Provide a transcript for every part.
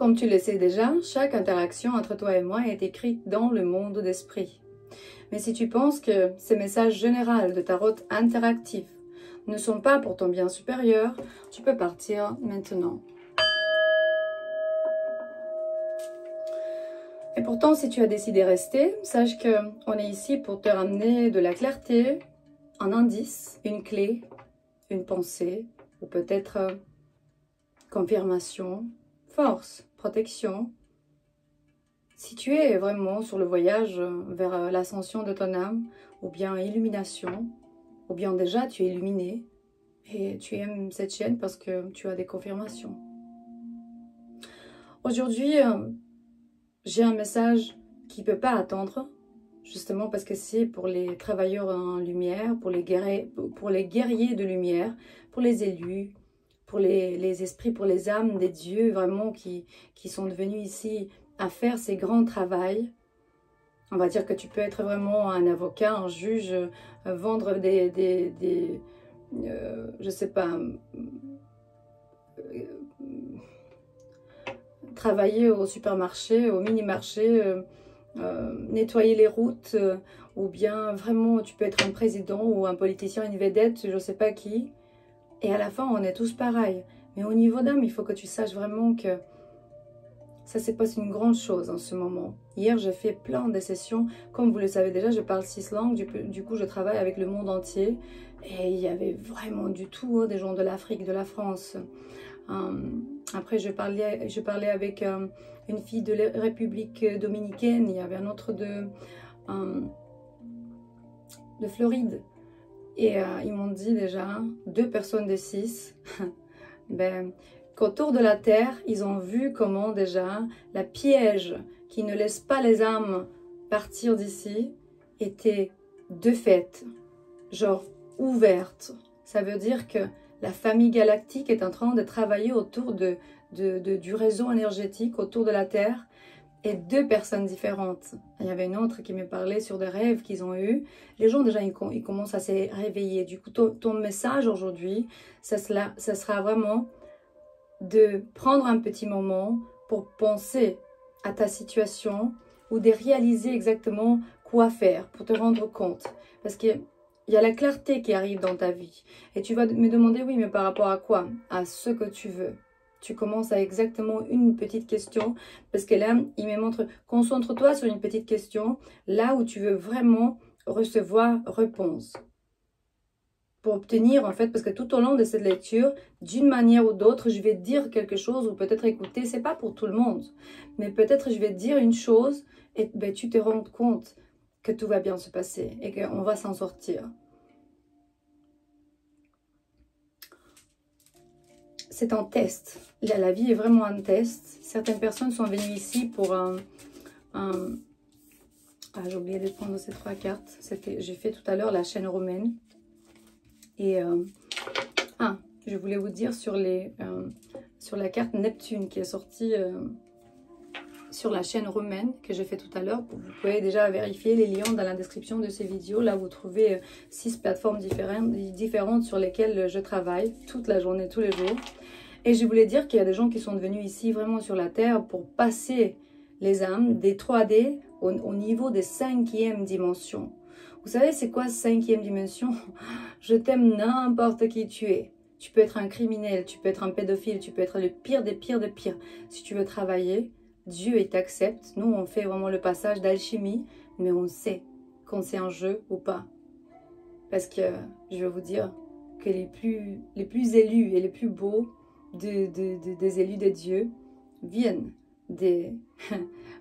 Comme tu le sais déjà, chaque interaction entre toi et moi est écrite dans le monde d'esprit. Mais si tu penses que ces messages généraux de tarot interactif ne sont pas pour ton bien supérieur, tu peux partir maintenant. Et pourtant, si tu as décidé de rester, sache qu'on est ici pour te ramener de la clarté, un indice, une clé, une pensée, ou peut-être confirmation, force, protection. Si tu es vraiment sur le voyage vers l'ascension de ton âme, ou bien illumination, ou bien déjà tu es illuminé, et tu aimes cette chaîne parce que tu as des confirmations. Aujourd'hui, j'ai un message qui ne peut pas attendre, justement parce que c'est pour les travailleurs en lumière, pour les guerriers de lumière, pour les élus, pour les esprits, pour les âmes des dieux vraiment qui sont devenus ici à faire ces grands travaux. On va dire que tu peux être vraiment un avocat, un juge, vendre je sais pas, travailler au supermarché, au mini-marché, nettoyer les routes, ou bien vraiment tu peux être un président ou un politicien, une vedette, je ne sais pas qui. Et à la fin, on est tous pareils. Mais au niveau d'âme, il faut que tu saches vraiment que ça se passe une grande chose en ce moment. Hier, j'ai fait plein de sessions. Comme vous le savez déjà, je parle 6 langues. Du coup, je travaille avec le monde entier. Et il y avait vraiment du tout, des gens de l'Afrique, de la France. Après, je parlais avec une fille de la République dominicaine. Il y avait un autre de Floride. Et ils m'ont dit déjà, 2 personnes de 6, qu'autour de la Terre, ils ont vu comment déjà la piège qui ne laisse pas les âmes partir d'ici était de fait, genre ouverte. Ça veut dire que la famille galactique est en train de travailler autour du réseau énergétique, autour de la Terre, et 2 personnes différentes. Il y avait une autre qui me parlait sur des rêves qu'ils ont eus. Les gens déjà, ils commencent à se réveiller. Du coup, ton message aujourd'hui, ça sera vraiment de prendre un petit moment pour penser à ta situation ou de réaliser exactement quoi faire pour te rendre compte. Parce qu'il y a la clarté qui arrive dans ta vie. Et tu vas me demander, oui, mais par rapport à quoi? À ce que tu veux. Tu commences à exactement une petite question, parce que là, il me montre, concentre-toi sur une petite question, là où tu veux vraiment recevoir réponse. Pour obtenir, en fait, parce que tout au long de cette lecture, d'une manière ou d'autre, je vais te dire quelque chose, ou peut-être écouter, c'est pas pour tout le monde, mais peut-être je vais te dire une chose, et tu te rends compte que tout va bien se passer, et qu'on va s'en sortir. C'est un test. La vie est vraiment un test. Certaines personnes sont venues ici pour Ah, j'ai oublié de prendre ces 3 cartes. J'ai fait tout à l'heure la chaîne romaine. Et je voulais vous dire sur la carte Neptune qui est sortie sur la chaîne romaine que j'ai fait tout à l'heure. Vous pouvez déjà vérifier les liens dans la description de ces vidéos. Là, vous trouvez 6 plateformes différentes sur lesquelles je travaille toute la journée, tous les jours. Et je voulais dire qu'il y a des gens qui sont venus ici vraiment sur la Terre pour passer les âmes des 3D au niveau des 5e dimensions. Vous savez, c'est quoi 5e dimension? Je t'aime n'importe qui tu es. Tu peux être un criminel, tu peux être un pédophile, tu peux être le pire des pires des pires. Si tu veux travailler, Dieu il t'accepte. Nous, on fait vraiment le passage d'alchimie, mais on sait quand c'est un jeu ou pas. Parce que je vais vous dire que les plus élus et les plus beaux des élus de Dieu viennent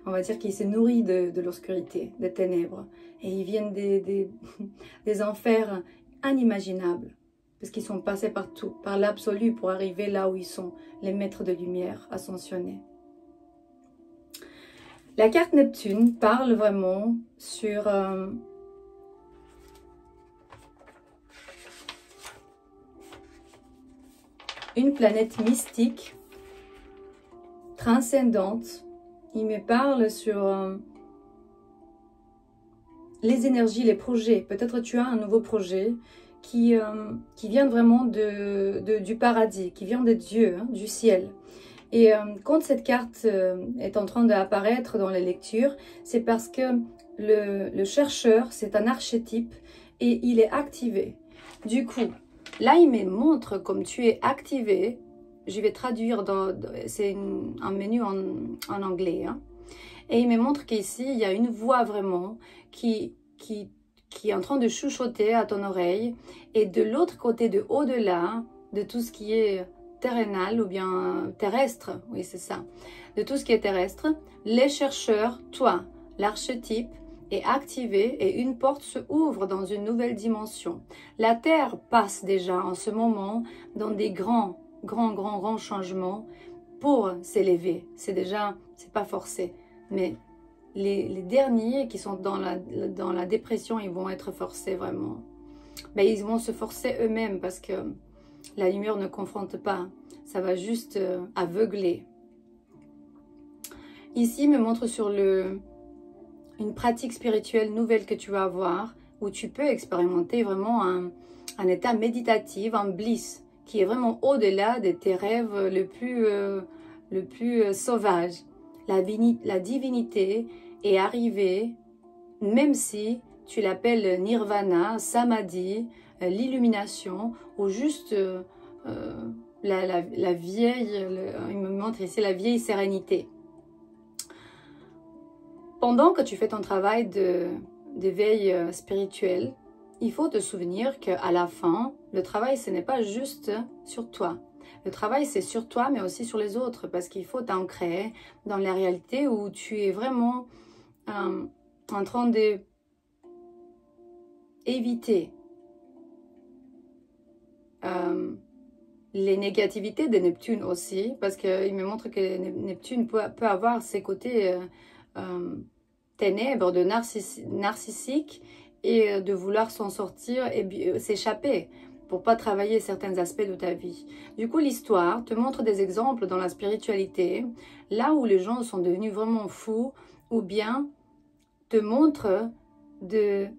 on va dire qu'ils se nourrissent de l'obscurité, des ténèbres. Et ils viennent des enfers inimaginables. Parce qu'ils sont passés partout, par l'absolu, pour arriver là où ils sont, les maîtres de lumière ascensionnés. La carte Neptune parle vraiment sur une planète mystique, transcendante. Il me parle sur les énergies, les projets. Peut-être tu as un nouveau projet qui vient vraiment du paradis, qui vient de Dieu, hein, du ciel. Et quand cette carte est en train d'apparaître dans les lectures, c'est parce que le chercheur, c'est un archétype et il est activé. Du coup, là, il me montre comme tu es activé. Je vais traduire, c'est un menu en anglais. Hein. Et il me montre qu'ici, il y a une voix vraiment qui est en train de chuchoter à ton oreille. Et de l'autre côté, de au-delà de tout ce qui est terrénal ou bien terrestre, oui c'est ça, de tout ce qui est terrestre, les chercheurs, toi, l'archétype est activé et une porte se ouvre dans une nouvelle dimension. La Terre passe déjà en ce moment dans des grands changements pour s'élever. C'est déjà, c'est pas forcé, mais les derniers qui sont dans la dépression, ils vont être forcés vraiment. Ben, ils vont se forcer eux-mêmes parce que la lumière ne confronte pas, ça va juste aveugler. Ici, me montre sur une pratique spirituelle nouvelle que tu vas avoir, où tu peux expérimenter vraiment un état méditatif, un bliss, qui est vraiment au-delà de tes rêves le plus sauvage. La divinité est arrivée, même si tu l'appelles nirvana, samadhi, l'illumination, ou juste la vieille, il me montre ici la vieille sérénité. Pendant que tu fais ton travail d'éveil spirituel, il faut te souvenir qu'à la fin, le travail, ce n'est pas juste sur toi. Le travail, c'est sur toi, mais aussi sur les autres, parce qu'il faut t'ancrer dans la réalité où tu es vraiment en train d'éviter les négativités de Neptune aussi, parce qu'il me montre que Neptune peut avoir ses côtés ténèbres, de narcissique, et de vouloir s'en sortir et s'échapper pour pas travailler certains aspects de ta vie. Du coup, l'histoire te montre des exemples dans la spiritualité, là où les gens sont devenus vraiment fous, ou bien te montre il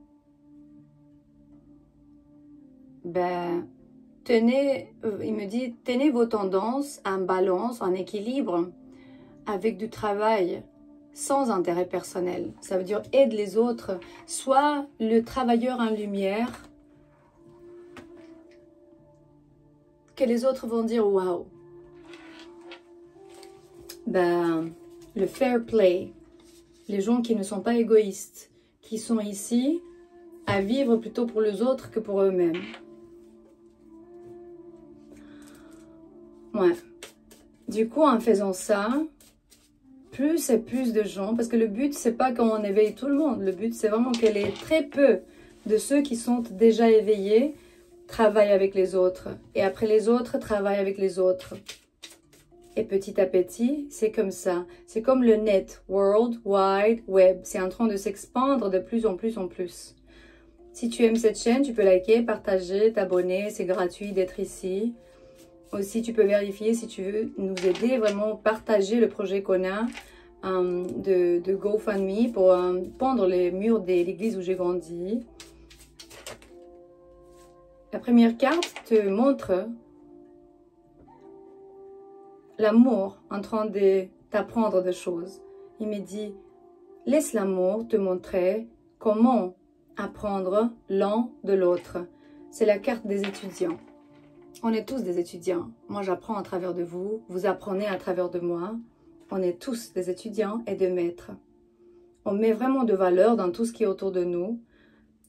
me dit, tenez vos tendances en balance, en équilibre, avec du travail, sans intérêt personnel. Ça veut dire aide les autres, sois le travailleur en lumière, que les autres vont dire waouh. Le fair play, les gens qui ne sont pas égoïstes, qui sont ici à vivre plutôt pour les autres que pour eux-mêmes. Ouais. Du coup, en faisant ça, plus et plus de gens, parce que le but, c'est pas qu'on éveille tout le monde. Le but, c'est vraiment que les très peu de ceux qui sont déjà éveillés travaillent avec les autres. Et après les autres, travaillent avec les autres. Et petit à petit, c'est comme ça. C'est comme le net, World Wide Web. C'est en train de s'expandre de plus en plus en plus. Si tu aimes cette chaîne, tu peux liker, partager, t'abonner. C'est gratuit d'être ici. Aussi, tu peux vérifier si tu veux nous aider, vraiment partager le projet qu'on a de GoFundMe pour pendre les murs de l'église où j'ai grandi. La première carte te montre l'amour en train de t'apprendre des choses. Il me dit, laisse l'amour te montrer comment apprendre l'un de l'autre. C'est la carte des étudiants. On est tous des étudiants. Moi, j'apprends à travers de vous. Vous apprenez à travers de moi. On est tous des étudiants et des maîtres. On met vraiment de valeur dans tout ce qui est autour de nous.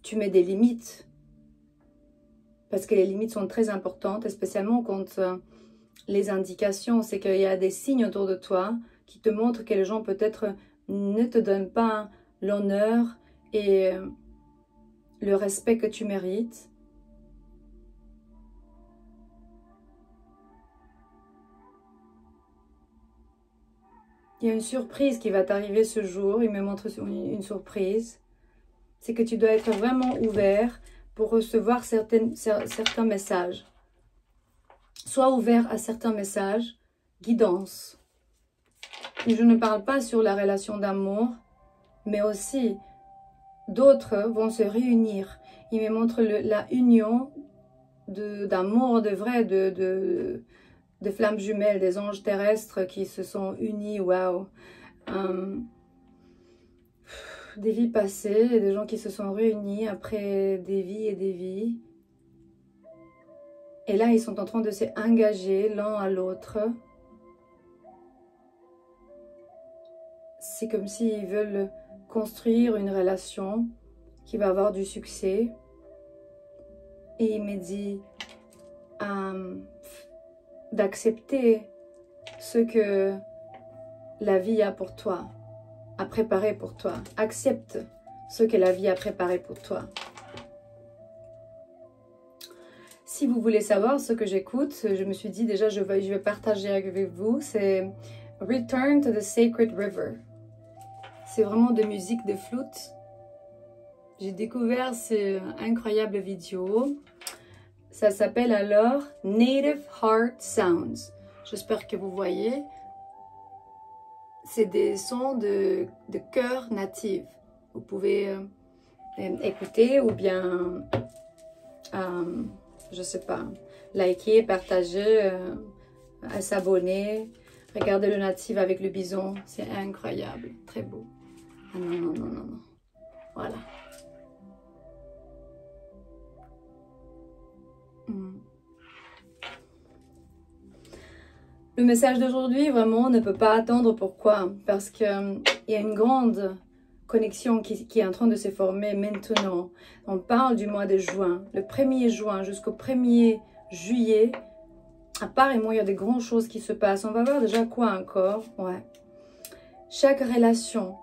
Tu mets des limites. Parce que les limites sont très importantes, et spécialement quand les indications, c'est qu'il y a des signes autour de toi qui te montrent que les gens peut-être ne te donnent pas l'honneur et le respect que tu mérites. Il y a une surprise qui va t'arriver ce jour. Il me montre une surprise. C'est que tu dois être vraiment ouvert pour recevoir certains messages. Sois ouvert à certains messages, guidance. Et je ne parle pas sur la relation d'amour, mais aussi d'autres vont se réunir. Il me montre la union d'amour, de vrai, de flammes jumelles, des anges terrestres qui se sont unis, waouh. Des vies passées, des gens qui se sont réunis après des vies et des vies. Et là, ils sont en train de s'engager l'un à l'autre. C'est comme s'ils veulent construire une relation qui va avoir du succès. Et il me dit d'accepter ce que la vie a pour toi, a préparé pour toi. Accepte ce que la vie a préparé pour toi. Si vous voulez savoir ce que j'écoute, je me suis dit déjà je vais partager avec vous, c'est Return to the Sacred River. C'est vraiment de musique de flûte. J'ai découvert cette incroyable vidéo. Ça s'appelle alors Native Heart Sounds. J'espère que vous voyez. C'est des sons de cœur natif. Vous pouvez écouter ou bien, je sais pas, liker, partager, s'abonner. Regardez le natif avec le bison. C'est incroyable. Très beau. Ah non, non, non, non, non. Voilà. Le message d'aujourd'hui, vraiment, ne peut pas attendre. Pourquoi? Parce qu'il y a une grande connexion qui est en train de se former maintenant. On parle du mois de juin. Le 1er juin jusqu'au 1er juillet, apparemment, il y a des grandes choses qui se passent. On va voir déjà quoi encore. Ouais. Chaque relation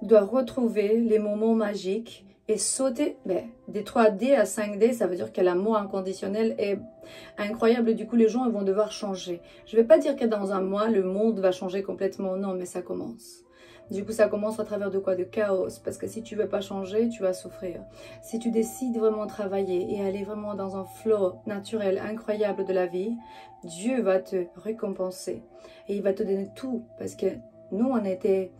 doit retrouver les moments magiques et sauter des 3D à 5D, ça veut dire que l'amour inconditionnel est incroyable. Du coup, les gens vont devoir changer. Je ne vais pas dire que dans un mois, le monde va changer complètement. Non, mais ça commence. Du coup, ça commence à travers de quoi? De chaos. Parce que si tu ne veux pas changer, tu vas souffrir. Si tu décides vraiment de travailler et aller vraiment dans un flow naturel incroyable de la vie, Dieu va te récompenser. Et il va te donner tout. Parce que nous, on a été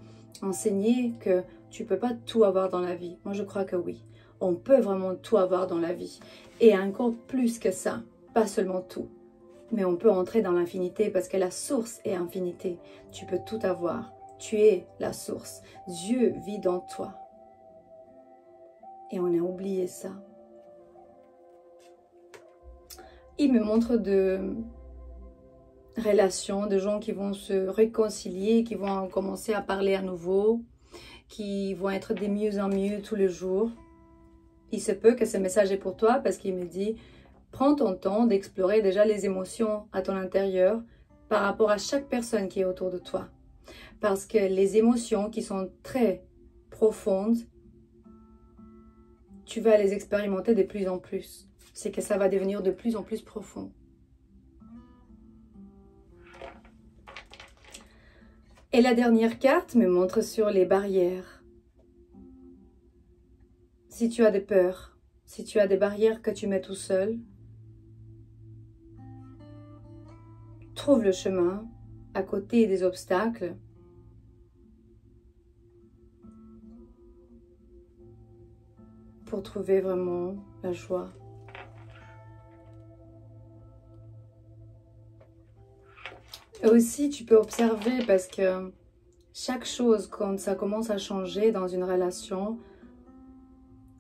enseignés que tu ne peux pas tout avoir dans la vie. Moi, je crois que oui. On peut vraiment tout avoir dans la vie. Et encore plus que ça. Pas seulement tout. Mais on peut entrer dans l'infinité parce que la source est infinité. Tu peux tout avoir. Tu es la source. Dieu vit dans toi. Et on a oublié ça. Il me montre de relations, de gens qui vont se réconcilier, qui vont commencer à parler à nouveau, qui vont être de mieux en mieux tous les jours. Il se peut que ce message est pour toi parce qu'il me dit, prends ton temps d'explorer déjà les émotions à ton intérieur par rapport à chaque personne qui est autour de toi. Parce que les émotions qui sont très profondes, tu vas les expérimenter de plus en plus. C'est que ça va devenir de plus en plus profond. Et la dernière carte me montre sur les barrières. Si tu as des peurs, si tu as des barrières que tu mets tout seul, trouve le chemin à côté des obstacles pour trouver vraiment la joie. Et aussi, tu peux observer parce que chaque chose, quand ça commence à changer dans une relation,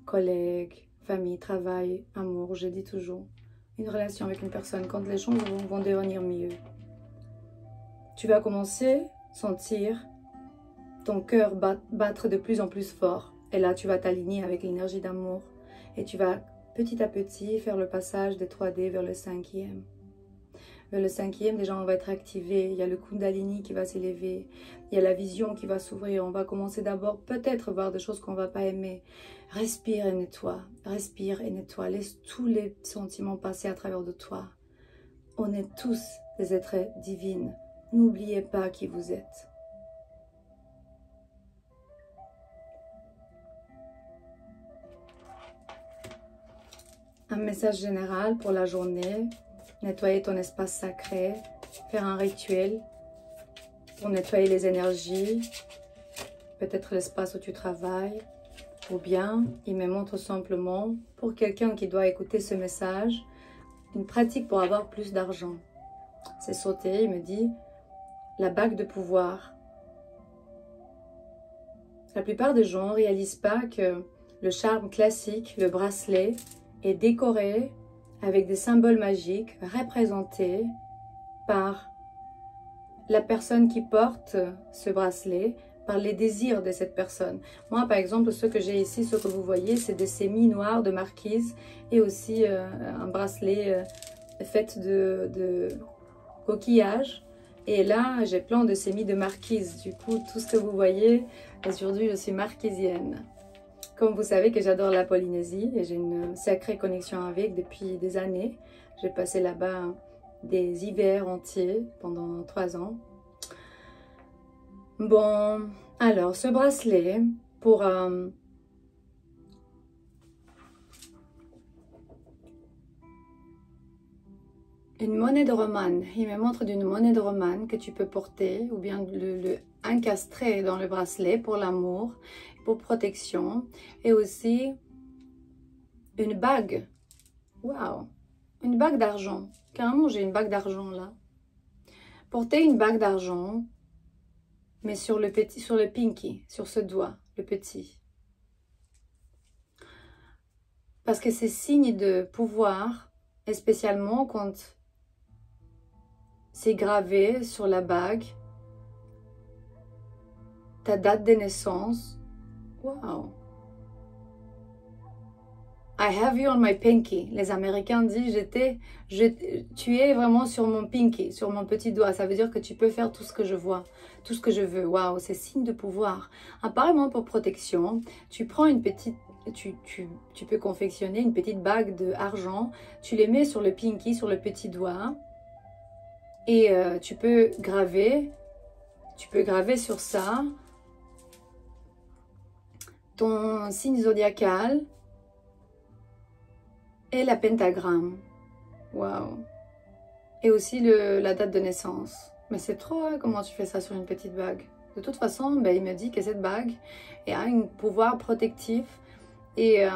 collègue, famille, travail, amour, je dis toujours, une relation avec une personne, quand les choses vont devenir mieux, tu vas commencer à sentir ton cœur battre de plus en plus fort. Et là, tu vas t'aligner avec l'énergie d'amour. Et tu vas petit à petit faire le passage des 3D vers le 5e. Vers le 5e, déjà, on va être activé. Il y a le Kundalini qui va s'élever. Il y a la vision qui va s'ouvrir. On va commencer d'abord peut-être voir des choses qu'on ne va pas aimer. Respire et nettoie. Respire et nettoie. Laisse tous les sentiments passer à travers de toi. On est tous des êtres divins. N'oubliez pas qui vous êtes. Un message général pour la journée. Nettoyer ton espace sacré. Faire un rituel pour nettoyer les énergies. Peut-être l'espace où tu travailles. Ou bien, il me montre simplement, pour quelqu'un qui doit écouter ce message, une pratique pour avoir plus d'argent. c'est sauté, il me dit la bague de pouvoir. La plupart des gens ne réalisent pas que le charme classique, le bracelet, est décoré avec des symboles magiques représentés par la personne qui porte ce bracelet, par les désirs de cette personne. Moi, par exemple, ce que j'ai ici, ce que vous voyez, c'est des sémis noirs de marquise et aussi un bracelet fait de coquillages. Et là, j'ai plein de sémis de marquise. Du coup, tout ce que vous voyez, aujourd'hui, je suis marquisienne. Comme vous savez que j'adore la Polynésie et j'ai une sacrée connexion avec depuis des années. J'ai passé là-bas des hivers entiers pendant 3 ans. Bon, alors ce bracelet pour une monnaie de romane. Il me montre d'une monnaie de romane que tu peux porter ou bien le incastrer dans le bracelet pour l'amour, pour protection et aussi une bague. Waouh! Une bague d'argent. Carrément, j'ai une bague d'argent là. Porter une bague d'argent, mais sur le petit, sur le pinky, sur ce doigt, le petit. Parce que c'est signe de pouvoir, et spécialement quand c'est gravé sur la bague, ta date de naissance. Wow! I have you on my pinky. Les Américains disent tu es vraiment sur mon pinky, sur mon petit doigt. Ça veut dire que tu peux faire tout ce que je vois, tout ce que je veux. Waouh, c'est signe de pouvoir. Apparemment pour protection, tu prends une petite, tu peux confectionner une petite bague d'argent. Tu les mets sur le pinky, sur le petit doigt, et tu peux graver sur ça ton signe zodiacal. Et la pentagramme. Waouh. Et aussi la date de naissance. Mais c'est trop, hein, comment tu fais ça sur une petite bague. De toute façon, ben, il me dit que cette bague a un pouvoir protectif. Et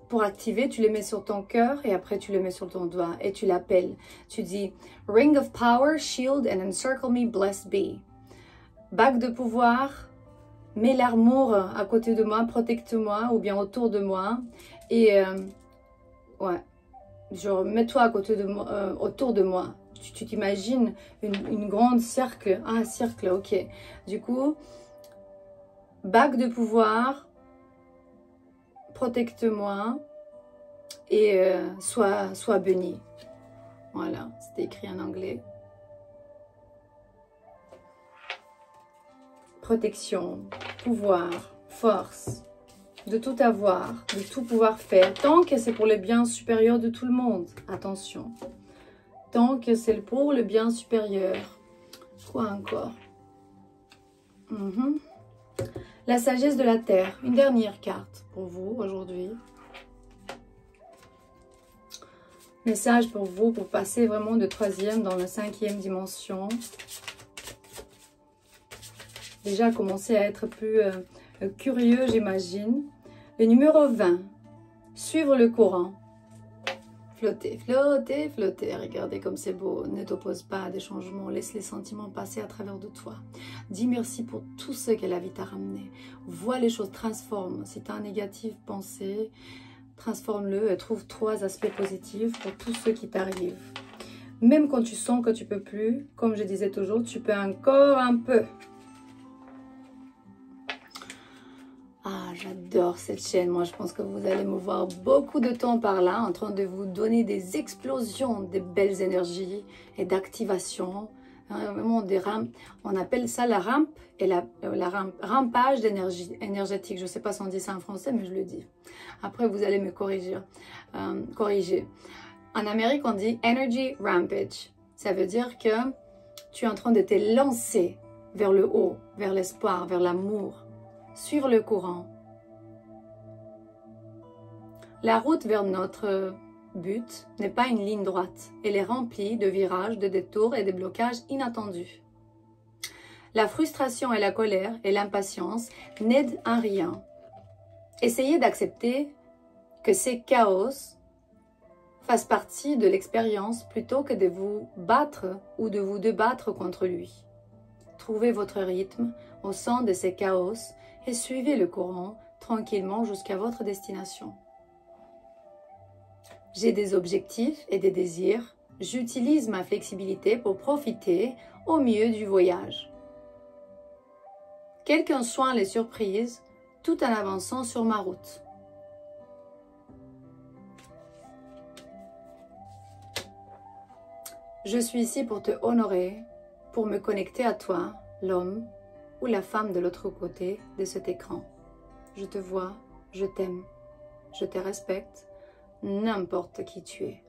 pour activer, tu les mets sur ton cœur et après tu les mets sur ton doigt. Et tu l'appelles. Tu dis « Ring of power, shield and encircle me, blessed be ». Bague de pouvoir. Mets l'amour à côté de moi, protecte-moi ou bien autour de moi. Et ouais, genre mets-toi à côté de moi, autour de moi. Tu t'imagines une grande cercle. Ah, cercle, ok. Du coup, bague de pouvoir, protecte-moi et sois béni. Voilà, c'était écrit en anglais. Protection, pouvoir, force, de tout avoir, de tout pouvoir faire, tant que c'est pour le bien supérieur de tout le monde. Attention, tant que c'est pour le bien supérieur. Quoi encore? La sagesse de la terre, une dernière carte pour vous aujourd'hui. Message pour vous, pour passer vraiment de 3e dans la 5e dimension. Déjà commencer à être plus curieux, j'imagine. Le numéro 20, suivre le courant. Flotter, flotter, flotter. Regardez comme c'est beau. Ne t'oppose pas à des changements. Laisse les sentiments passer à travers de toi. Dis merci pour tout ce que la vie t'a ramené. Vois les choses, transforme. Si tu as un négatif pensée, transforme-le et trouve 3 aspects positifs pour tout ce qui t'arrive. Même quand tu sens que tu peux plus, comme je disais toujours, tu peux encore un peu. Ah, j'adore cette chaîne. Moi, je pense que vous allez me voir beaucoup de temps par là, en train de vous donner des explosions, des belles énergies et d'activation. Hein, vraiment des rampes. On appelle ça la rampe et rampage d'énergie énergétique. Je ne sais pas si on dit ça en français, mais je le dis. Après, vous allez me corriger. En Amérique, on dit energy rampage. Ça veut dire que tu es en train de te lancer vers le haut, vers l'espoir, vers l'amour. Suivre le courant. La route vers notre but n'est pas une ligne droite. Elle est remplie de virages, de détours et de blocages inattendus. La frustration et la colère et l'impatience n'aident à rien. Essayez d'accepter que ces chaos fasse partie de l'expérience plutôt que de vous battre ou de vous débattre contre lui. Trouvez votre rythme au sein de ces chaos et suivez le courant tranquillement jusqu'à votre destination. J'ai des objectifs et des désirs. J'utilise ma flexibilité pour profiter au mieux du voyage. Quelles qu'en soient les surprises, tout en avançant sur ma route. Je suis ici pour te honorer, pour me connecter à toi, l'homme ou la femme de l'autre côté de cet écran. Je te vois, je t'aime, je te respecte, n'importe qui tu es.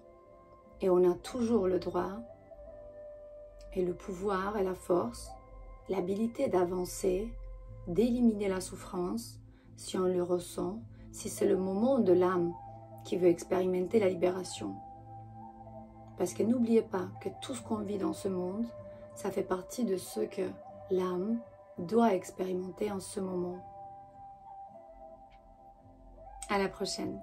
Et on a toujours le droit et le pouvoir et la force, l'habilité d'avancer, d'éliminer la souffrance, si on le ressent, si c'est le moment de l'âme qui veut expérimenter la libération. Parce que n'oubliez pas que tout ce qu'on vit dans ce monde, ça fait partie de ce que l'âme doit expérimenter en ce moment. À la prochaine.